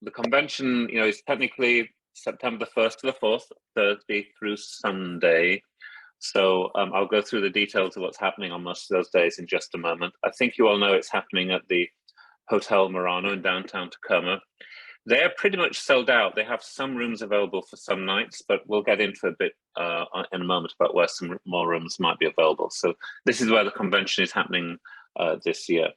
the convention, is technically September the 1st to the 4th, Thursday through Sunday. So I'll go through the details of what's happening on most of those days in just a moment. I think you all know it's happening at the Hotel Murano in downtown Tacoma. They're pretty much sold out. They have some rooms available for some nights, but we'll get into a bit in a moment about where some more rooms might be available. So this is where the convention is happening this year.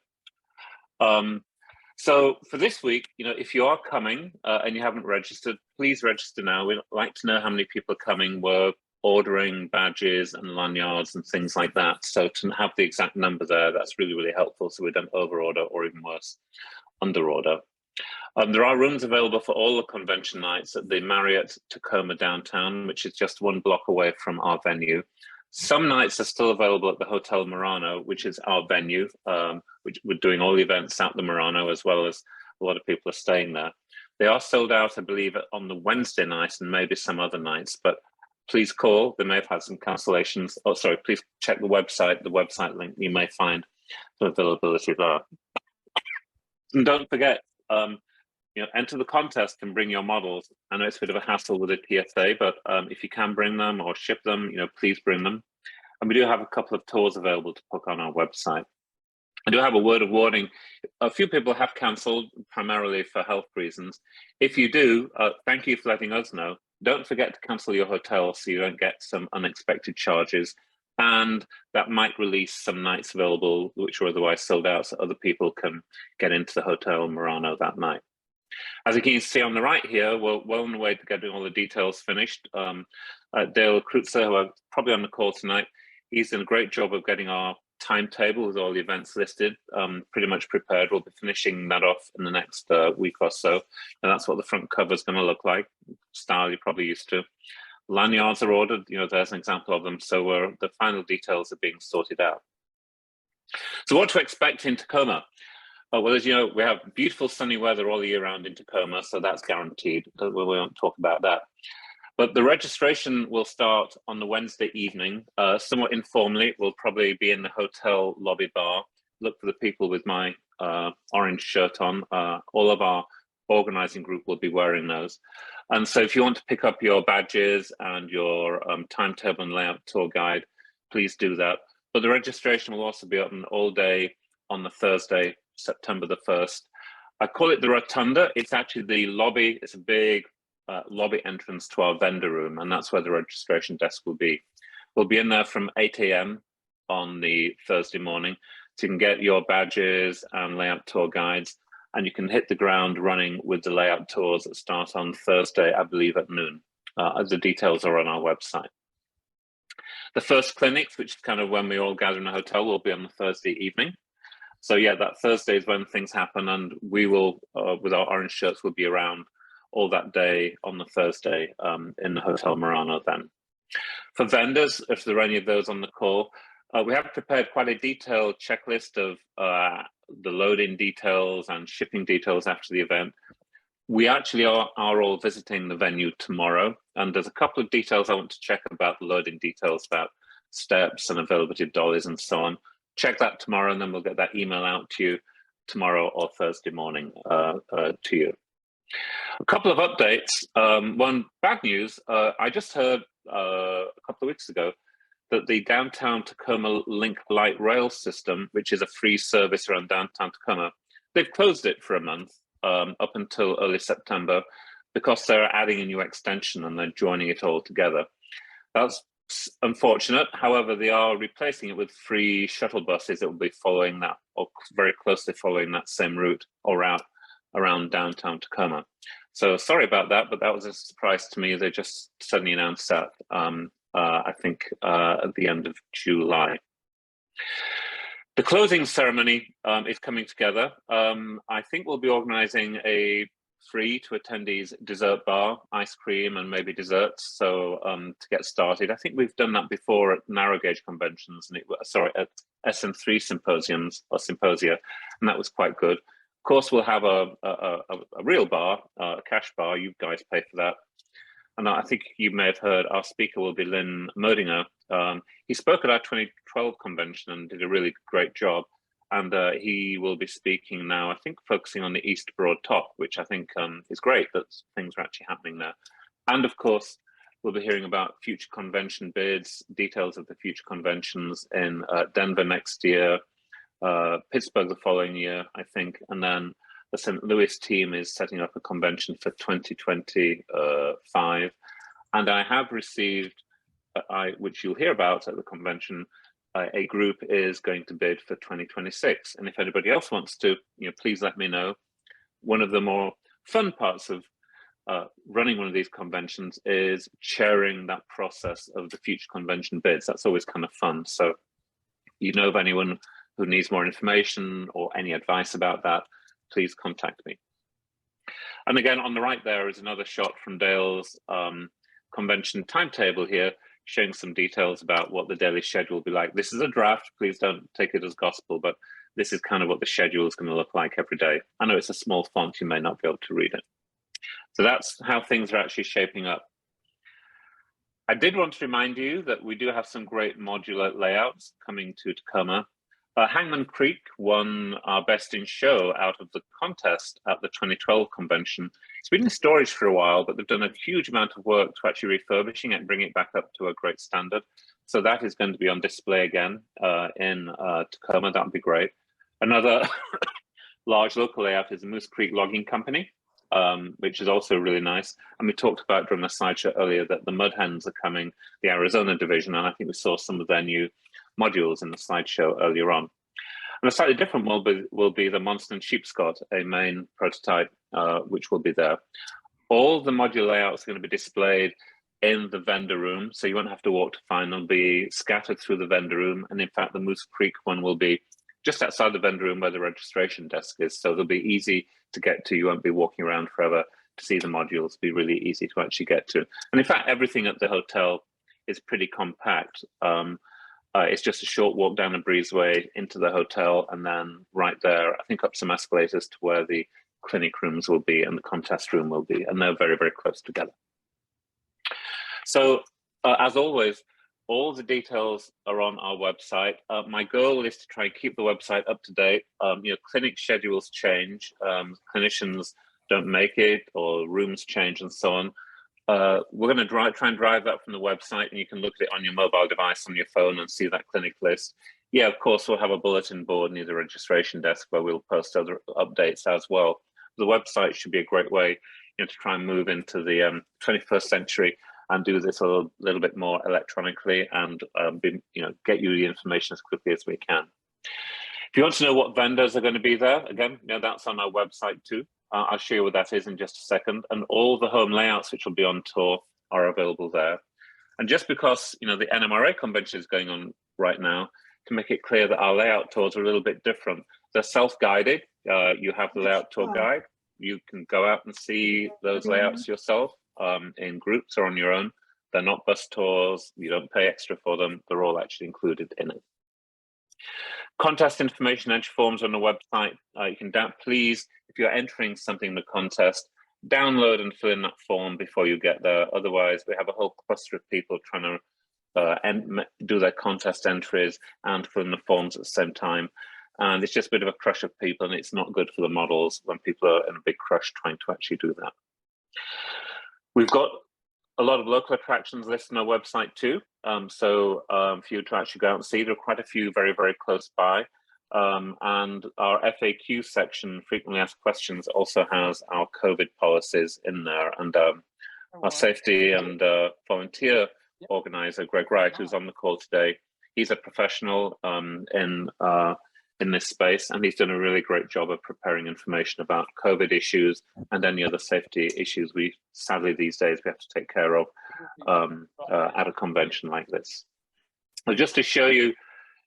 So for this week, if you are coming and you haven't registered, please register now. We'd like to know how many people are coming. We're ordering badges and lanyards and things like that. So to have the exact number there, that's really, really helpful. So we don't overorder or even worse, underorder. There are rooms available for all the convention nights at the Marriott Tacoma downtown, which is just one block away from our venue. Some nights are still available at the Hotel Murano, which is our venue, which we're doing all the events at the Murano, as well as a lot of people are staying there. They are sold out, I believe, on the Wednesday night and maybe some other nights, but please call. They may have had some cancellations. Oh, sorry, please check the website link. You may find the availability there. And don't forget, enter the contest and bring your models. I know it's a bit of a hassle with the TSA, but if you can bring them or ship them, please bring them. And we do have a couple of tours available to book on our website. I do have a word of warning. A few people have cancelled, primarily for health reasons. If you do, thank you for letting us know. Don't forget to cancel your hotel so you don't get some unexpected charges. And that might release some nights available, which are otherwise sold out, so other people can get into the Hotel Murano that night. As you can see on the right here, we're well on the way to getting all the details finished. Dale Kreutzer, who are probably on the call tonight, he's done a great job of getting our timetable with all the events listed, pretty much prepared. We'll be finishing that off in the next week or so. And that's what the front cover is going to look like, style you're probably used to. Lanyards are ordered, there's an example of them. So the final details are being sorted out. So what to expect in Tacoma? Well, as you know, we have beautiful sunny weather all year round in Tacoma, so that's guaranteed. We won't talk about that. But the registration will start on the Wednesday evening, somewhat informally. We'll probably be in the hotel lobby bar. Look for the people with my orange shirt on. All of our organizing group will be wearing those. And so if you want to pick up your badges and your timetable and layout tour guide, please do that. But the registration will also be open all day on the Thursday, September the 1st. I call it the Rotunda. It's actually the lobby. It's a big lobby entrance to our vendor room, and that's where the registration desk will be. We'll be in there from 8 a.m. on the Thursday morning, so you can get your badges and layout tour guides, and you can hit the ground running with the layout tours that start on Thursday, I believe, at noon. The details are on our website. The first clinics, which is kind of when we all gather in a hotel, will be on the Thursday evening. So yeah, that Thursday is when things happen, and we will, with our orange shirts, will be around all that day on the Thursday in the Hotel Murano then. For vendors, if there are any of those on the call, we have prepared quite a detailed checklist of the load-in details and shipping details after the event. We actually are all visiting the venue tomorrow, and there's a couple of details I want to check about the load-in details, about steps and availability of dollies and so on. Check that tomorrow, and then we'll get that email out to you tomorrow or Thursday morning to you. A couple of updates. One, bad news. I just heard a couple of weeks ago that the downtown Tacoma Link light rail system, which is a free service around downtown Tacoma, they've closed it for a month up until early September because they're adding a new extension and they're joining it all together. That's unfortunate. However, they are replacing it with free shuttle buses that will be following that, or very closely following that same route or route around downtown Tacoma. So sorry about that, but that was a surprise to me. They just suddenly announced that, I think, at the end of July. The closing ceremony is coming together. I think we'll be organizing a free to attendees dessert bar, ice cream, and maybe desserts. So to get started, I think we've done that before at narrow gauge conventions, and at SM3 symposiums or symposia, and that was quite good. Of course, we'll have a real bar, a cash bar. You guys pay for that. And I think you may have heard our speaker will be Lynn Merdinger. He spoke at our 2012 convention and did a really great job. and he will be speaking now, I think, focusing on the East Broad Top, which I think is great that things are actually happening there. And of course, we'll be hearing about future convention bids, details of the future conventions in Denver next year, Pittsburgh the following year, I think, and then the St. Louis team is setting up a convention for 2025. And I have received, which you'll hear about at the convention, a group is going to bid for 2026. And if anybody else wants to, please let me know. One of the more fun parts of running one of these conventions is chairing that process of the future convention bids. That's always kind of fun. So of anyone who needs more information or any advice about that, please contact me. And again, on the right there is another shot from Dale's convention timetable here, showing some details about what the daily schedule will be like. This is a draft, please don't take it as gospel, but this is kind of what the schedule is going to look like every day. I know it's a small font, you may not be able to read it. So that's how things are actually shaping up. I did want to remind you that we do have some great modular layouts coming to Tacoma. Hangman Creek won our Best in Show out of the contest at the 2012 convention. It's been in storage for a while, but they've done a huge amount of work to actually refurbishing it and bring it back up to a great standard. So that is going to be on display again in Tacoma. That would be great. Another large local layout is the Moose Creek Logging Company, which is also really nice. And we talked about during the slideshow earlier that the Mud Hens are coming, the Arizona division, and I think we saw some of their new modules in the slideshow earlier on. And a slightly different will be the Monson Sheepscot, a main prototype, which will be there. All the module layouts are going to be displayed in the vendor room, so you won't have to walk to find them. They'll be scattered through the vendor room, and in fact, the Moose Creek one will be just outside the vendor room where the registration desk is, so they'll be easy to get to. You won't be walking around forever to see the modules. It'll be really easy to actually get to. And in fact, everything at the hotel is pretty compact. It's just a short walk down a breezeway into the hotel, and then right there, I think up some escalators to where the clinic rooms will be and the contest room will be, and they're very, very close together. So as always, all the details are on our website. My goal is to try and keep the website up to date. Clinic schedules change, clinicians don't make it, or rooms change and so on. We're going to try and drive that from the website, and you can look at it on your mobile device on your phone and see that clinic list. Yeah, of course, we'll have a bulletin board near the registration desk where we'll post other updates as well. The website should be a great way to try and move into the 21st century and do this a little bit more electronically and get you the information as quickly as we can. If you want to know what vendors are going to be there, again, that's on our website too. I'll show you what that is in just a second. And all the home layouts which will be on tour are available there. And just because the NMRA convention is going on right now, to make it clear that our layout tours are a little bit different. They're self-guided. You have the layout tour guide. You can go out and see those layouts yourself in groups or on your own. They're not bus tours. You don't pay extra for them. They're all actually included in it. Contest information entry forms on the website. You can please, if you're entering something in the contest, download and fill in that form before you get there. Otherwise, we have a whole cluster of people trying to do their contest entries and fill in the forms at the same time. And it's just a bit of a crush of people, and it's not good for the models when people are in a big crush trying to actually do that. We've got a lot of local attractions listed on our website too. For you to actually go out and see, there are quite a few very, very close by. And our FAQ section, frequently asked questions, also has our COVID policies in there. And our safety and volunteer organizer, Greg Wright, who's on the call today, he's a professional in this space, and he's done a really great job of preparing information about COVID issues and any other safety issues sadly these days we have to take care of at a convention like this. So just to show you,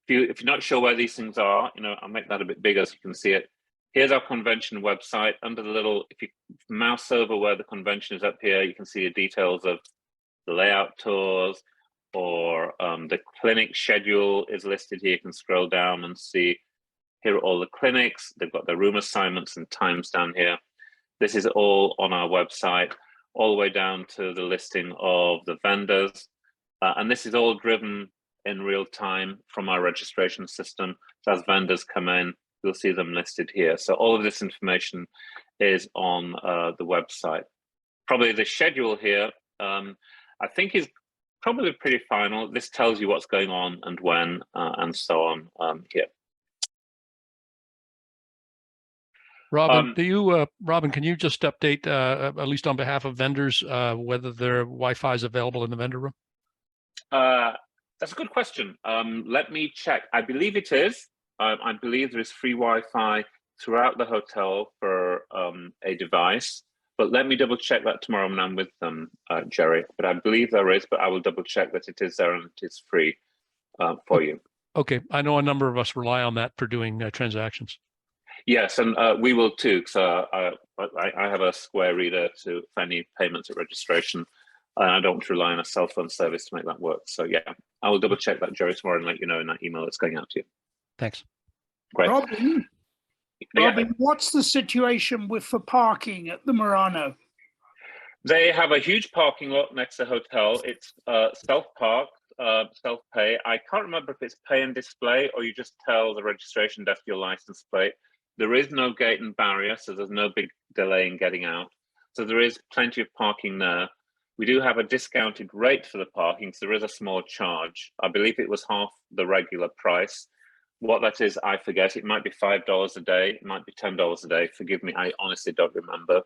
if you're not sure where these things are, I'll make that a bit bigger so you can see it. Here's our convention website. Under the little, if you mouse over where the convention is up here, you can see the details of the layout tours, or the clinic schedule is listed here. You can scroll down and see. Here are all the clinics. They've got their room assignments and times down here. This is all on our website, all the way down to the listing of the vendors. And this is all driven in real time from our registration system. So as vendors come in, you'll see them listed here. So all of this information is on the website. Probably the schedule here, I think is probably pretty final. This tells you what's going on and when and so on here. Robin, Robin, can you just update, at least on behalf of vendors, whether their Wi-Fi is available in the vendor room? That's a good question. Let me check. I believe it is. I believe there is free Wi-Fi throughout the hotel for a device, but let me double check that tomorrow when I'm with them, Jerry. But I believe there is, but I will double check that it is there and it is free for you. Okay, I know a number of us rely on that for doing transactions. Yes, and we will too, because I have a Square reader for any payments at registration. I don't want to rely on a cell phone service to make that work. So yeah, I will double check that, Jerry, tomorrow and let you know in that email that's going out to you. Thanks. Great. Robin, what's the situation for parking at the Murano? They have a huge parking lot next to the hotel. It's self-parked, self-pay. I can't remember if it's pay and display or you just tell the registration desk your license plate. There is no gate and barrier, so there's no big delay in getting out. So there is plenty of parking there. We do have a discounted rate for the parking, so there is a small charge. I believe it was half the regular price. What that is, I forget. It might be $5 a day. It might be $10 a day. Forgive me, I honestly don't remember.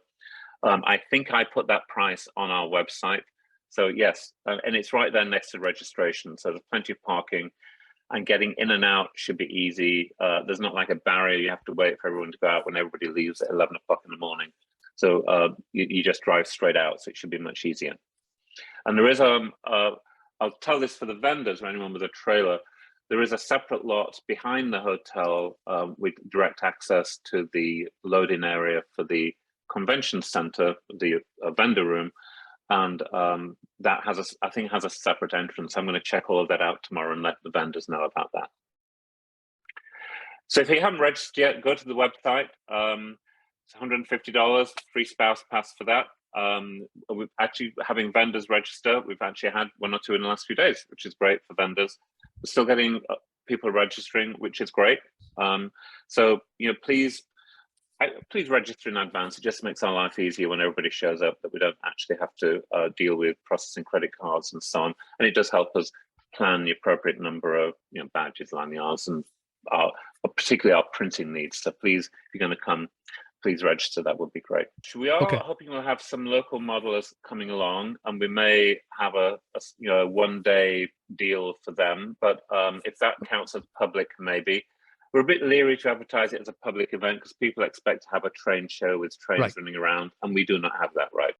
I think I put that price on our website. So yes, and it's right there next to registration. So there's plenty of parking. And getting in and out should be easy. There's not like a barrier. You have to wait for everyone to go out when everybody leaves at 11 o'clock in the morning. So you just drive straight out. So it should be much easier. And there is, I'll tell this for the vendors or anyone with a trailer, there is a separate lot behind the hotel with direct access to the loading area for the convention center, the vendor room. And that has I think has a separate entrance. I'm going to check all of that out tomorrow and let the vendors know about that. So if you haven't registered yet, go to the website. It's $150, free spouse pass for that. We're actually having vendors register. We've actually had 1 or 2 in the last few days, which is great for vendors. We're still getting people registering, which is great. So please register in advance. It just makes our life easier when everybody shows up, that we don't actually have to deal with processing credit cards and so on. And it does help us plan the appropriate number of badges, lanyards, and particularly our printing needs. So please, if you're going to come, please register. That would be great. We are hoping we'll have some local modelers coming along, and we may have a one-day deal for them. But if that counts as public, maybe. We're a bit leery to advertise it as a public event because people expect to have a train show with trains running around, and we do not have that right.